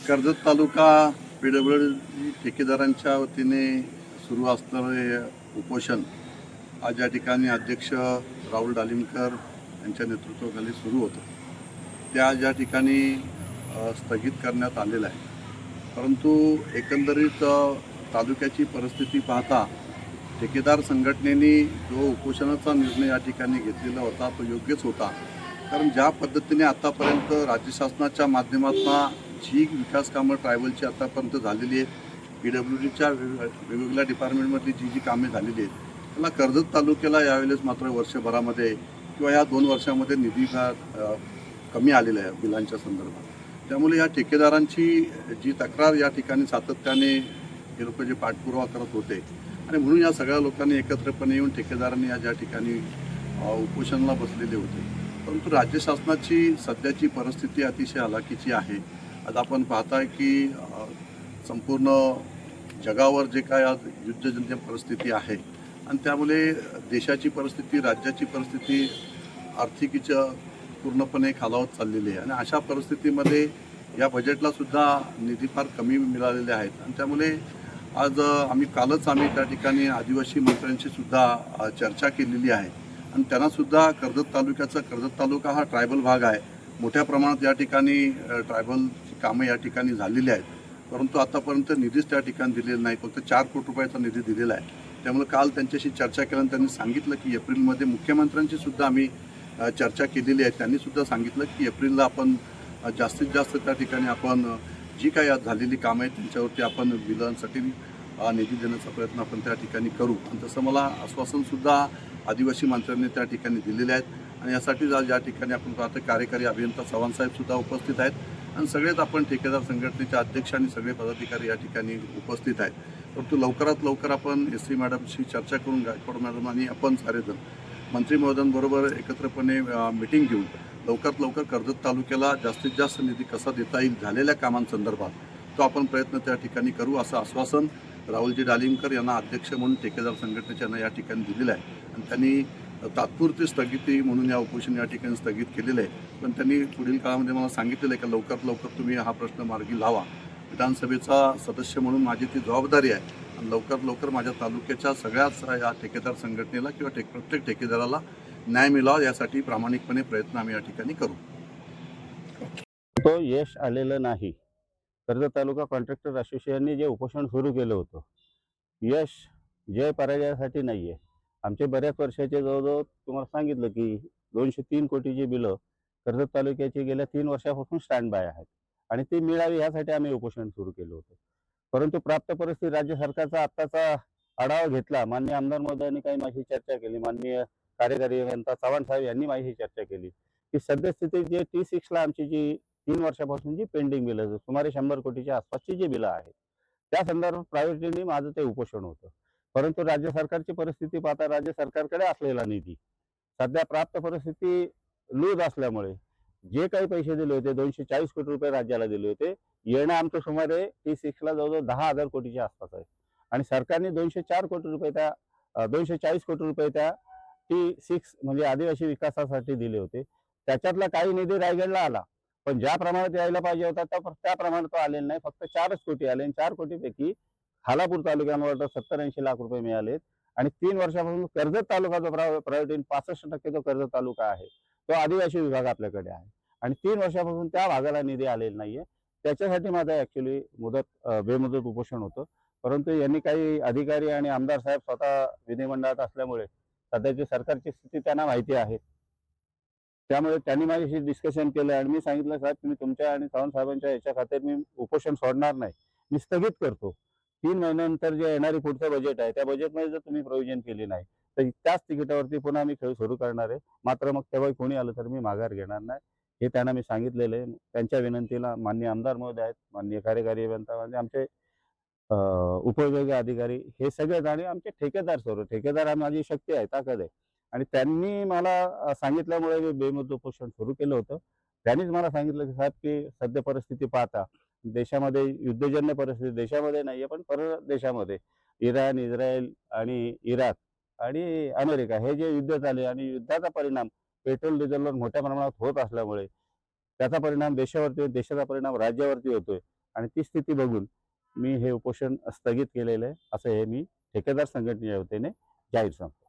कर्जत तालुका PWD ठेकेदारांच्या वतीने सुरू असणारे उपोषण आज या ठिकाणी अध्यक्ष राहुल डालिमकर यांच्या नेतृत्वाखाली सुरू होतं. ते आज या ठिकाणी स्थगित करण्यात आलेलं आहे. परंतु एकंदरीत तालुक्याची परिस्थिती पाहता ठेकेदार संघटनेने जो उपोषणाचा निर्णय या ठिकाणी घेतलेला होता तो योग्यच होता. कारण ज्या पद्धतीने आतापर्यंत राज्य शासनाच्या माध्यमातून जी विकास कामं ट्रायबलची आतापर्यंत झालेली आहेत, PWDच्या वेगवेगळ्या डिपार्टमेंटमधली जी कामे झालेली आहेत, त्याला कर्जत तालुक्याला यावेळेस मात्र वर्षभरामध्ये किंवा या 2 वर्षामध्ये निधी कमी आलेला आहे बिलांच्या संदर्भात. त्यामुळे या ठेकेदारांची जी तक्रार या ठिकाणी सातत्याने हे लोक जे पाठपुरावा करत होते आणि म्हणून या सगळ्या लोकांनी एकत्रपणे येऊन ठेकेदारांनी या ज्या ठिकाणी उपोषणाला बसलेले होते. परंतु राज्य शासनाची सध्याची परिस्थिती अतिशय हलाखीची आहे. आज आपण पाहताय की संपूर्ण जगावर जे काय आज युद्धजन्य परिस्थिती आहे आणि त्यामुळे देशाची परिस्थिती, राज्याची परिस्थिती आर्थिकीच्या पूर्णपणे खालावत चाललेली आहे आणि अशा परिस्थितीमध्ये या बजेटला सुद्धा निधी फार कमी मिळालेले आहेत आणि त्यामुळे आज कालच आम्ही त्या ठिकाणी आदिवासी मंत्र्यांशी सुद्धा चर्चा केलेली आहे आणि त्यांनासुद्धा कर्जत तालुका हा ट्रायबल भाग आहे. मोठ्या प्रमाणात या ठिकाणी ट्रायबल कामं या ठिकाणी झालेली आहेत. परंतु आतापर्यंत निधीच त्या ठिकाणी दिलेला नाही. फक्त 4 कोटी रुपयाचा निधी दिलेला आहे. त्यामुळे काल त्यांच्याशी चर्चा केल्यानंतर त्यांनी सांगितलं की एप्रिलमध्ये मुख्यमंत्र्यांची सुद्धा आम्ही चर्चा केलेली आहे. त्यांनीसुद्धा सांगितलं की एप्रिलला आपण जास्तीत जास्त त्या ठिकाणी आपण जी काही आज झालेली कामं आहेत त्यांच्यावरती आपण बिलांसाठी निधी देण्याचा प्रयत्न आपण त्या ठिकाणी करू आणि तसं मला आश्वासनसुद्धा आदिवासी मंत्र्यांनी त्या ठिकाणी दिलेले आहेत आणि यासाठीच आज या ठिकाणी आपण पाहतो कार्यकारी अभियंता चव्हाणसाहेबसुद्धा उपस्थित आहेत आणि सगळेच आपण ठेकेदार संघटनेचे अध्यक्ष आणि सगळे पदाधिकारी या ठिकाणी उपस्थित आहेत. परंतु लवकरात लवकर आपण SC मॅडमशी चर्चा करून गायकवाड मॅडम आणि आपण सारेजण मंत्री महोदयांबरोबर एकत्रपणे मीटिंग घेऊन लवकरात लवकर कर्जत तालुक्याला जास्तीत जास्त निधी कसा देता येईल झालेल्या कामांसंदर्भात तो आपण प्रयत्न त्या ठिकाणी करू असं आश्वासन राहुलजी डालिमकर यांना अध्यक्ष म्हणून ठेकेदार संघटनेच्या या ठिकाणी दिलेलं आहे आणि त्यांनी तात्पुरती स्थगिती म्हणून या उपोषण या ठिकाणी स्थगित केलेलं आहे. पण त्यांनी पुढील काळामध्ये मला सांगितलेलं आहे की लवकरात लवकर तुम्ही हा प्रश्न मार्गी लावा. विधानसभेचा सदस्य म्हणून माझी ती जबाबदारी आहे आणि लवकरात लवकर माझ्या तालुक्याच्या सगळ्याच या ठेकेदार संघटनेला किंवा प्रत्येक ठेकेदाराला न्याय मिळावा यासाठी प्रामाणिकपणे प्रयत्न आम्ही या ठिकाणी करू. तो यश आलेलं नाही. कर्जत तालुका कॉन्ट्रॅक्टर असोसिएशनने जे उपोषण सुरू केलं होतं, यश जय पराजयासाठी नाही आहे. आमचे बऱ्याच वर्षाचे जवळजवळ तुम्हाला सांगितलं की 203 कोटीची बिलं कर्जत तालुक्याची गेल्या 3 वर्षापासून स्टँड बाय आहेत आणि ती मिळावी यासाठी आम्ही उपोषण सुरू केलं होतं. परंतु प्राप्त परिस्थिती राज्य सरकारचा आत्ताचा आढावा घेतला. माननीय आमदार महोदयांनी काही माझी चर्चा केली. माननीय कार्यकारी अभियंता चव्हाण साहेब यांनी माझी चर्चा केली की सद्यस्थितीत जे T6ला आमची जी 3 वर्षापासून जी पेंडिंग बिलं सुमारे 100 कोटीच्या आसपासची जी बिलं आहेत त्या संदर्भात प्रायोरिटीने माझं ते उपोषण होतं. परंतु राज्य सरकारची परिस्थिती पाहता राज्य सरकारकडे असलेला निधी सध्या प्राप्त परिस्थिती लूज असल्यामुळे जे काही पैसे दिले होते 240 कोटी रुपये राज्याला दिले होते. येणं आमचं सुमारे T6ला जवळजवळ 10,000 कोटीच्या आसपास आहे आणि सरकारने 204 कोटी रुपये 240 कोटी रुपये त्या T6 म्हणजे आदिवासी विकासासाठी दिले होते. त्याच्यातला काही निधी रायगडला आला, पण ज्या प्रमाणात यायला पाहिजे होता त्या प्रमाणात तो आलेला नाही. फक्त 4च कोटी आले आणि 4 कोटीपैकी खालापूर तालुक्याला 70-80 लाख रुपये मिळालेत आणि 3 वर्षापासून कर्जत तालुका जो प्रायोरिटी 65% जो कर्जत तालुका आहे तो आदिवासी विभाग आपल्याकडे आहे आणि 3 वर्षापासून त्या भागाला निधी आलेला नाहीये. त्याच्यासाठी माझं ऍक्च्युली बेमुदत उपोषण होतं. परंतु यांनी काही अधिकारी आणि आमदार साहेब स्वतः विधिमंडळात असल्यामुळे सध्याची सरकारची स्थिती त्यांना माहिती आहे. त्यामुळे त्यांनी माझ्याशी डिस्कशन केलं आणि मी सांगितलं साहेब तुम्ही तुमच्या आणि चव्हाण साहेबांच्या याच्या खात्यात मी उपोषण सोडणार नाही, मी स्थगित करतो. 3 महिन्यानंतर जे येणारी पुढचं बजेट आहे त्या बजेटमध्ये जर तुम्ही प्रोव्हिजन केली नाही तर त्याच तिकिटावरती पुन्हा मी खेळ सुरू करणार आहे. मात्र मग तेव्हा कोणी आलं तर मी माघार घेणार नाही हे त्यांना मी सांगितलेलं आहे. त्यांच्या विनंतीला माननीय आमदार महोदय आहेत, माननीय कार्यकारी अभियंता म्हणजे आमचे उपविभागीय अधिकारी हे सगळेच आणि आमचे ठेकेदार सर्व ठेकेदार माझी शक्ती आहे, ताकद आहे आणि त्यांनी मला सांगितल्यामुळे मी बेमुदत उपोषण सुरू केलं होतं. त्यांनीच मला सांगितलं की साहेब की सध्या परिस्थिती पाहता देशामध्ये युद्धजन्य परिस्थिती देशामध्ये नाहीये पण परदेशामध्ये इराण, इस्रायल आणि इराक आणि अमेरिका हे जे युद्ध चालले आणि युद्धाचा परिणाम पेट्रोल डिझेलवर मोठ्या प्रमाणात होत असल्यामुळे त्याचा परिणाम देशावरती देशाचा परिणाम राज्यावरती होतोय आणि ती स्थिती बघून मी हे उपोषण स्थगित केलेलं आहे, असं हे मी ठेकेदार संघटनेच्या वतीने जाहीर सांगतो.